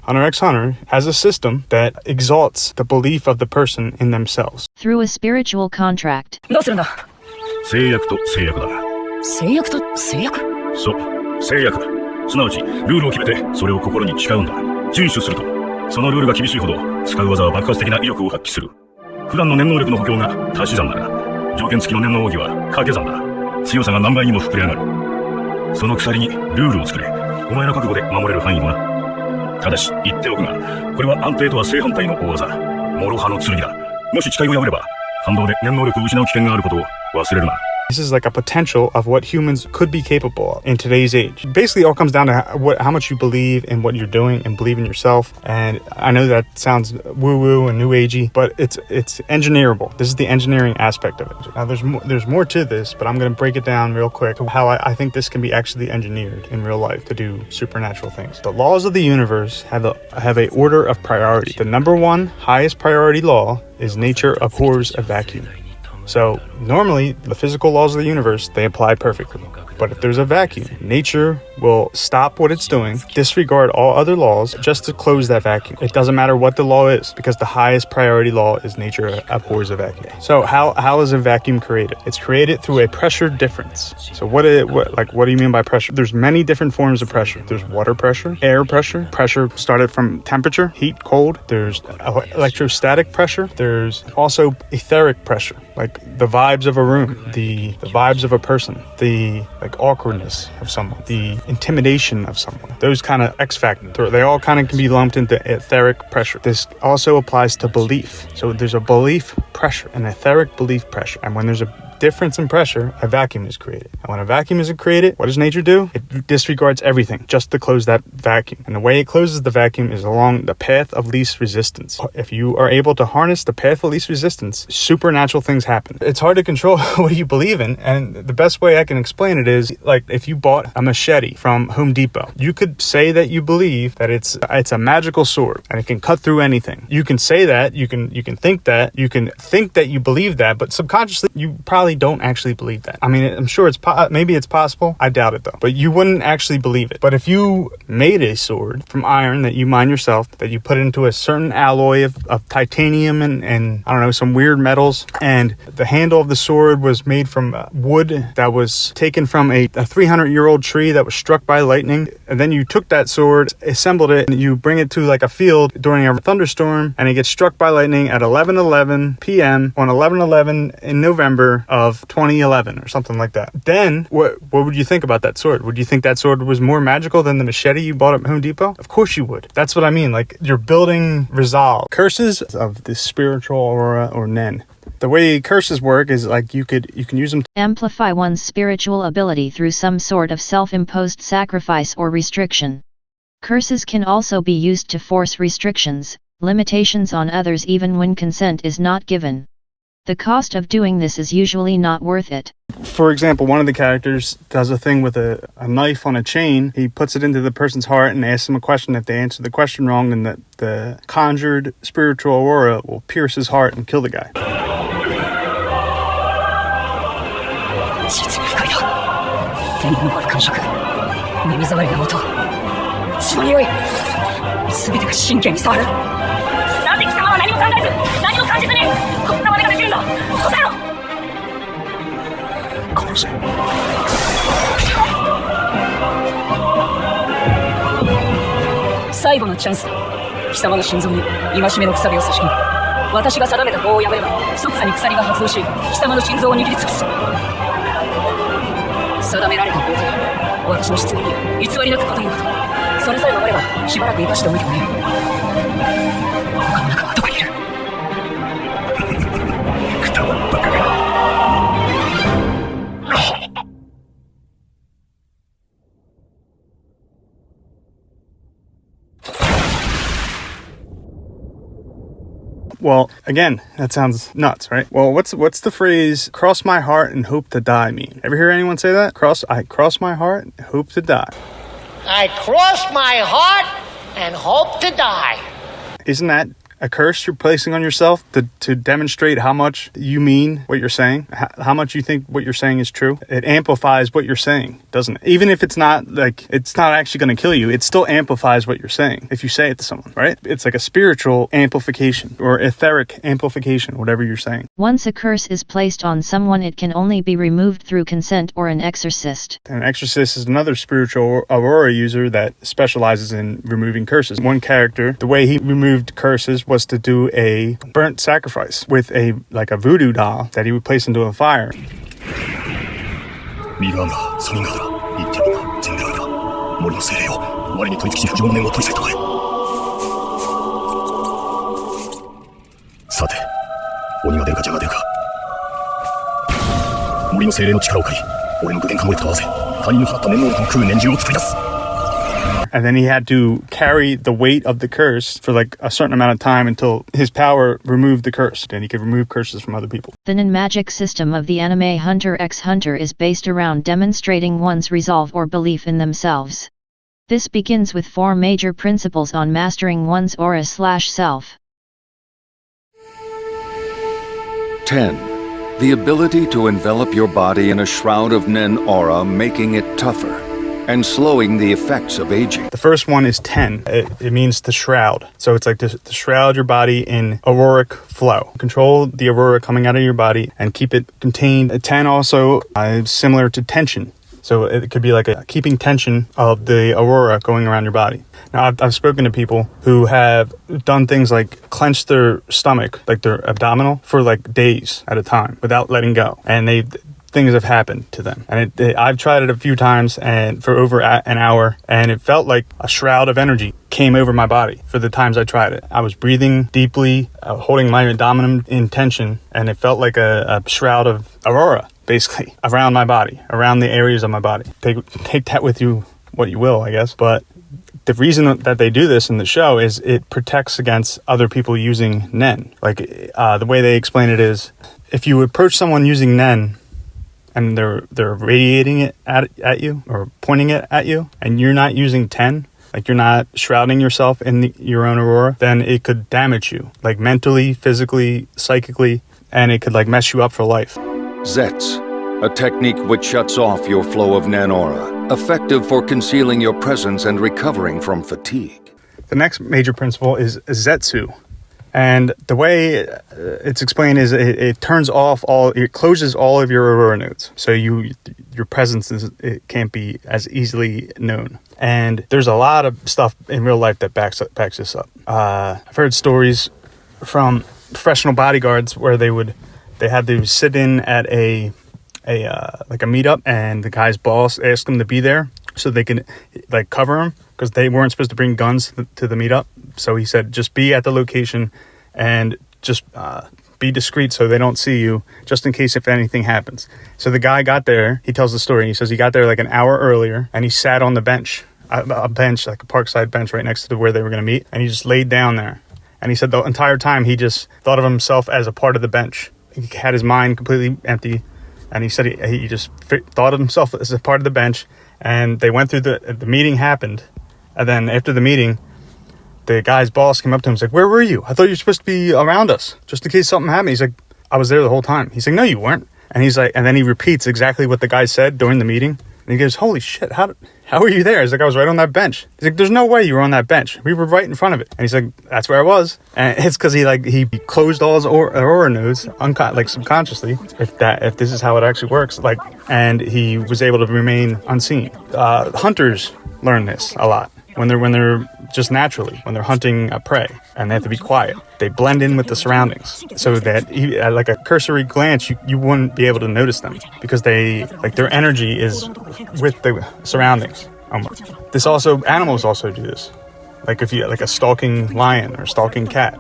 Hunter x Hunter has a system that exalts the belief of the person in themselves. Through a spiritual contract. どうするんだ。制約と制約だ。制約と制約。そう、制約だ。すなわちルールを決めてそれを心に誓うんだ。遵守するとそのルールが厳しいほど使う技は爆発的な威力を発揮する。普段の念能力の補強が足し算なら条件付きの念能奥義は掛け算だ。強さが何倍にも膨れ上がる。その鎖にルールを作れ。お前の覚悟で守れる範囲のな。ただし言っておくがこれは安定とは正反対の大技。諸刃の剣だ。もし誓いを破れば反動で念能力を失う危険があることを忘れるな。This is like a potential of what humans could be capable of in today's age. Basically, it all comes down to how much you believe in what you're doing and believe in yourself. And I know that sounds woo-woo and new agey, but it's engineerable. This is the engineering aspect of it. Now, there's more to this, but I'm going to break it down real quick to how I think this can be actually engineered in real life to do supernatural things. The laws of the universe have a order of priority. The number one highest priority law is nature abhors a vacuum. So normally the physical laws of the universe, they apply perfectly. But if there's a vacuum, nature will stop what it's doing, disregard all other laws just to close that vacuum. It doesn't matter what the law is because the highest priority law is nature abhors a vacuum. So how is a vacuum created? It's created through a pressure difference. So what do you mean by pressure? There's many different forms of pressure. There's water pressure, air pressure, pressure started from temperature, heat, cold. There's electrostatic pressure. There's also etheric pressure, like the vibes of a room, the vibes of a person, the awkwardness of someone, the intimidation of someone. Those kind of X factor, they all kind of can be lumped into etheric pressure. This also applies to belief. So there's a belief pressure, an etheric belief pressure. And when there's a difference in pressure, a vacuum is created. And when a vacuum is created, what does nature do? It disregards everything just to close that vacuum. And the way it closes the vacuum is along the path of least resistance. If you are able to harness the path of least resistance, supernatural things happen. It's hard to control what you believe in, and the best way I can explain it is like if you bought a machete from Home Depot, you could say that you believe that it's a magical sword and it can cut through anything. You can say that, you can think that you believe that, but subconsciously you probably don't actually believe that. I mean, I'm sure maybe it's possible. I doubt it though. But you wouldn't actually believe it. But if you made a sword from iron that you mine yourself, that you put into a certain alloy of titanium and I don't know, some weird metals, and the handle of the sword was made from wood that was taken from a 300-year-old tree that was struck by lightning, and then you took that sword, assembled it, and you bring it to like a field during a thunderstorm, and it gets struck by lightning at 11:11 p.m. on 11/11 in November of 2011 or something like that. Then what would you think about that sword? Would you think that sword was more magical than the machete you bought at Home Depot? Of course you would. That's what I mean. Like, you're building resolve. Curses of the spiritual aura or Nen. The way curses work is like you can use them to amplify one's spiritual ability through some sort of self-imposed sacrifice or restriction. Curses can also be used to force restrictions, limitations on others even when consent is not given. The cost of doing this is usually not worth it. For example, one of the characters does a thing with a knife on a chain. He puts it into the person's heart and asks them a question. If they answer the question wrong, then the conjured spiritual aura will pierce his heart and kill the guy. 実に不快だ。天の昇る感触、耳障りな音、血の匂い、全てが神経に触る。なぜ貴様は何も考えず、何も感じずにこんな真似ができるんだ。答えろ。殺せ。最後のチャンスだ。貴様の心臓に戒めの鎖を差し込む。私が定めた法を破れば即座に鎖が発動し、貴様の心臓を握りつくす。定められた法とは私の失言に偽りなく答えること。それさえ守ればしばらく生かしておいてもね。他の中はどこにいる。くたばっバカが。Well, again, that sounds nuts, right? Well, what's the phrase "cross my heart and hope to die" mean? Ever hear anyone say that? I cross my heart and hope to die. I cross my heart and hope to die. Isn't that a curse you're placing on yourself to demonstrate how much you mean what you're saying, how much you think what you're saying is true. It amplifies what you're saying, doesn't it? Even if it's not actually going to kill you, it still amplifies what you're saying if you say it to someone, right? It's like a spiritual amplification or etheric amplification, whatever you're saying. Once a curse is placed on someone, it can only be removed through consent or an exorcist. An exorcist is another spiritual aurora user that specializes in removing curses. One character, the way he removed curses was to do a burnt sacrifice with a voodoo doll that he would place into a fire. And then he had to carry the weight of the curse for like a certain amount of time until his power removed the curse, and he could remove curses from other people. The Nen magic system of the anime Hunter x Hunter is based around demonstrating one's resolve or belief in themselves. This begins with 4 major principles on mastering one's aura/self. 10. The ability to envelop your body in a shroud of Nen aura, making it tougher and slowing the effects of aging. The first one is 10. It means to shroud. So it's like to shroud your body in auroric flow. Control the aurora coming out of your body and keep it contained. 10 also is similar to tension. So it could be like a keeping tension of the aurora going around your body. Now, I've spoken to people who have done things like clench their stomach, like their abdominal, for like days at a time without letting go. And things have happened to them. And I've tried it a few times and for over an hour, and it felt like a shroud of energy came over my body for the times I tried it. I was breathing deeply, holding my abdomen in tension, and it felt like a shroud of aurora, basically, around my body, around the areas of my body. Take that with you what you will, I guess. But the reason that they do this in the show is it protects against other people using Nen. Like, the way they explain it is, if you approach someone using Nen, and they're radiating it at you or pointing it at you, and you're not using 10, like you're not shrouding yourself in your own aurora, then it could damage you, like mentally, physically, psychically, and it could like mess you up for life. HxH, a technique which shuts off your flow of Nen aura, effective for concealing your presence and recovering from fatigue. The next major principle is HxH. And the way it's explained is it turns off it closes all of your aurora nodes. So your presence it can't be as easily known. And there's a lot of stuff in real life that backs this up. I've heard stories from professional bodyguards where they had to sit in at a meetup, and the guy's boss asked them to be there so they can like cover him, because they weren't supposed to bring guns to the meetup. So he said, just be at the location and just be discreet so they don't see you, just in case if anything happens. So the guy got there, he tells the story, he says he got there like an hour earlier, and he sat on the bench, a bench, like a parkside bench right next to where they were going to meet, and he just laid down there. And he said the entire time he just thought of himself as a part of the bench. He had his mind completely empty, and he said he just thought of himself as a part of the bench. And they went through the meeting happened, and then after the meeting, the guy's boss came up to him and said, "Where were you? I thought you were supposed to be around us, just in case something happened." He's like, "I was there the whole time." He's like, "No, you weren't." And he's like, and then he repeats exactly what the guy said during the meeting. And he goes, "Holy shit, how were you there?" He's like, "I was right on that bench." He's like, "There's no way you were on that bench. We were right in front of it." And he's like, "That's where I was." And it's because he closed all his aurora nodes, subconsciously, if this is how it actually works, and he was able to remain unseen. Hunters learn this a lot when they're just naturally, when they're hunting a prey, and they have to be quiet. They blend in with the surroundings, so that at like a cursory glance, you wouldn't be able to notice them, because their energy is with the surroundings. Animals also do this. Like if you like a stalking lion or stalking cat,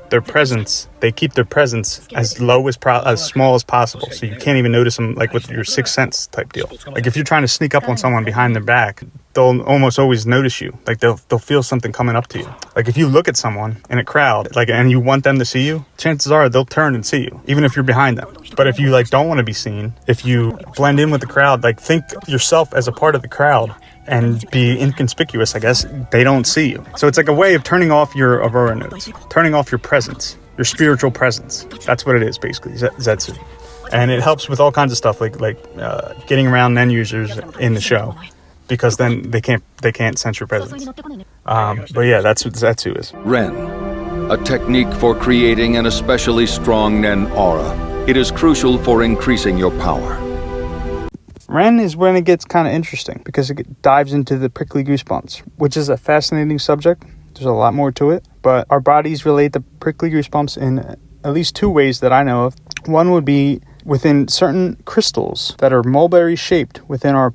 their presence. They keep their presence as small as possible, so you can't even notice them, like with your sixth sense type deal. Like if you're trying to sneak up on someone behind their back, they'll almost always notice you. Like they'll feel something coming up to you. Like if you look at someone in a crowd, and you want them to see you, chances are they'll turn and see you, even if you're behind them. But if you don't want to be seen, if you blend in with the crowd, think yourself as a part of the crowd, and be inconspicuous, I guess, they don't see you. So it's like a way of turning off your aurora nodes, turning off your presence, your spiritual presence. That's what it is, basically, Zetsu. And it helps with all kinds of stuff, like getting around Nen users in the show, because then they can't sense your presence. But yeah, that's what Zetsu is. Ren, a technique for creating an especially strong Nen aura. It is crucial for increasing your power. Ren is when it gets kind of interesting because it dives into the prickly goosebumps, which is a fascinating subject. There's a lot more to it, but our bodies relate the prickly goosebumps in at least two ways that I know of. One would be within certain crystals that are mulberry-shaped within our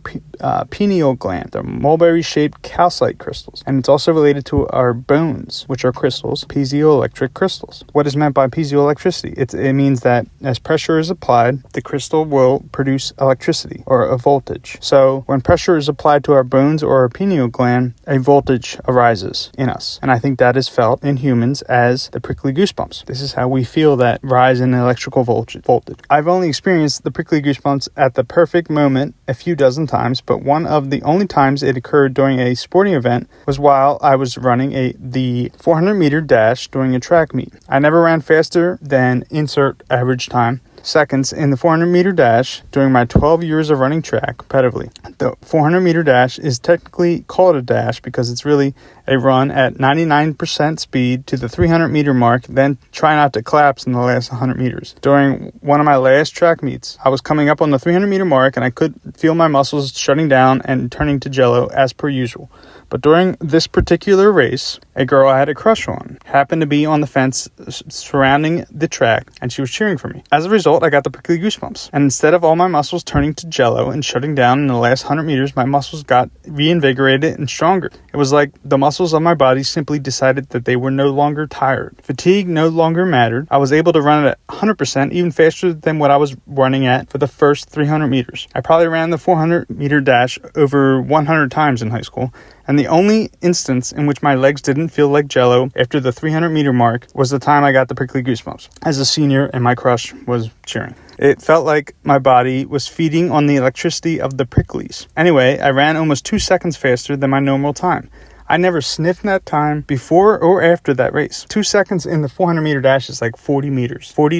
pineal gland. They're mulberry-shaped calcite crystals. And it's also related to our bones, which are crystals, piezoelectric crystals. What is meant by piezoelectricity? It means that as pressure is applied, the crystal will produce electricity or a voltage. So when pressure is applied to our bones or our pineal gland, a voltage arises in us. And I think that is felt in humans as the prickly goosebumps. This is how we feel that rise in electrical voltage. I've only experienced the prickly goosebumps at the perfect moment a few dozen times, but one of the only times it occurred during a sporting event was while I was running the 400-meter dash during a track meet. I never ran faster than insert average time seconds in the 400-meter dash during my 12 years of running track competitively. The 400-meter dash is technically called a dash because it's really a run at 99% speed to the 300-meter mark, then try not to collapse in the last 100 meters. During one of my last track meets, I was coming up on the 300-meter mark and I could feel my muscles shutting down and turning to jello as per usual. But during this particular race, a girl I had a crush on happened to be on the fence surrounding the track, and she was cheering for me. As a result, I got the prickly goosebumps. And instead of all my muscles turning to jello and shutting down in the last 100 meters, my muscles got reinvigorated and stronger. It was like the muscles of my body simply decided that they were no longer tired. Fatigue no longer mattered. I was able to run at 100%, even faster than what I was running at for the first 300 meters. I probably ran the 400-meter dash over 100 times in high school. And the only instance in which my legs didn't feel like jello after the 300-meter mark was the time I got the prickly goosebumps as a senior and my crush was cheering. It felt like my body was feeding on the electricity of the pricklies. Anyway, I ran almost 2 seconds faster than my normal time. I never sniffed that time before or after that race. 2 seconds in the 400-meter dash is like 40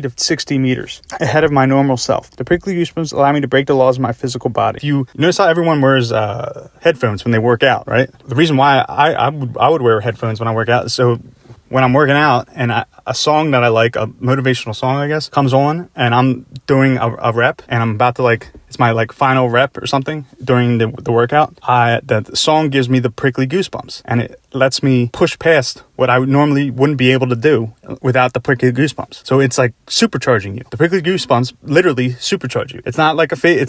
to 60 meters ahead of my normal self. The prickly goosebumps allow me to break the laws of my physical body. If you notice how everyone wears headphones when they work out, right? The reason why I would wear headphones when I work out is so when I'm working out and a song that I like, a motivational song, I guess, comes on and I'm doing a rep and I'm about to it's my final rep or something during the workout, the song gives me the prickly goosebumps and it lets me push past what I normally wouldn't be able to do without the prickly goosebumps. So it's like supercharging you. The prickly goosebumps literally supercharge you. It's not like a fake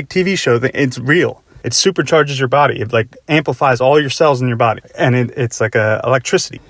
TV show. It's real. It supercharges your body. It amplifies all your cells in your body. And it's like electricity.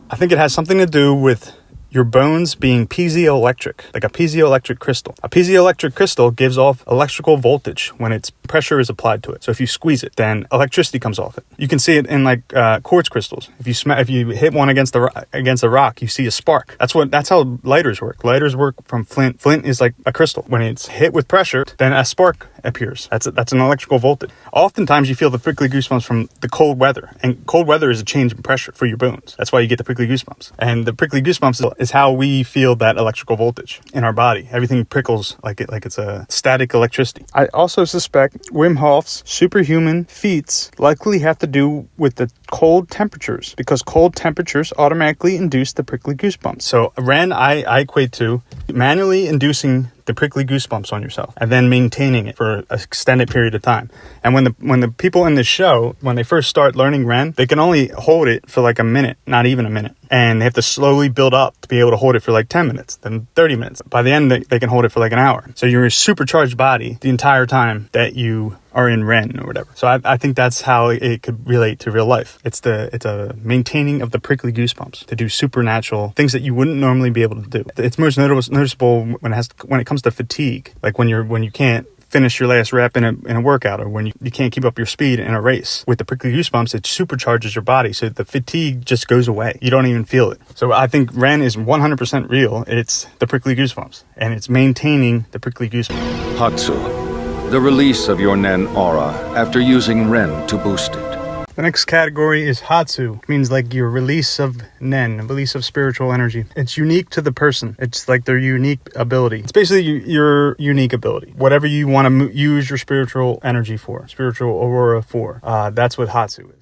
I think it has something to do with your bones being piezoelectric, like a piezoelectric crystal. A piezoelectric crystal gives off electrical voltage when its pressure is applied to it. So if you squeeze it, then electricity comes off it. You can see it in quartz crystals. If you hit one against a rock, you see a spark. That's how lighters work. Lighters work from flint. Flint is like a crystal. When it's hit with pressure, then a spark appears. That's an electrical voltage. Oftentimes you feel the prickly goosebumps from the cold weather, and cold weather is a change in pressure for your bones. That's why you get the prickly goosebumps. And the prickly goosebumps is how we feel that electrical voltage in our body. Everything prickles like it's a static electricity. I also suspect Wim Hof's superhuman feats likely have to do with the cold temperatures, because cold temperatures automatically induce the prickly goosebumps. So Ren, I equate to manually inducing the prickly goosebumps on yourself and then maintaining it for an extended period of time. And when the people in the show, when they first start learning Ren, they can only hold it for like a minute, not even a minute. And they have to slowly build up to be able to hold it for like 10 minutes, then 30 minutes. By the end, they can hold it for like an hour. So you're a supercharged body the entire time that you are in Ren or whatever. So I think that's how it could relate to real life. It's a maintaining of the prickly goosebumps to do supernatural things that you wouldn't normally be able to do. It's most noticeable when it comes to fatigue, like when you can't finish your last rep in a workout, or when you can't keep up your speed in a race. With the prickly goosebumps, it supercharges your body, so the fatigue just goes away. You don't even feel it. So I think Ren is 100% real. It's the prickly goosebumps, and it's maintaining the prickly goosebumps. Hatsu, the release of your Nen aura after using Ren to boost it. The next category is Hatsu. It means like your release of Nen, release of spiritual energy. It's unique to the person. It's like their unique ability. It's basically your unique ability. Whatever you want to use your spiritual energy for, spiritual aurora for, that's what Hatsu is.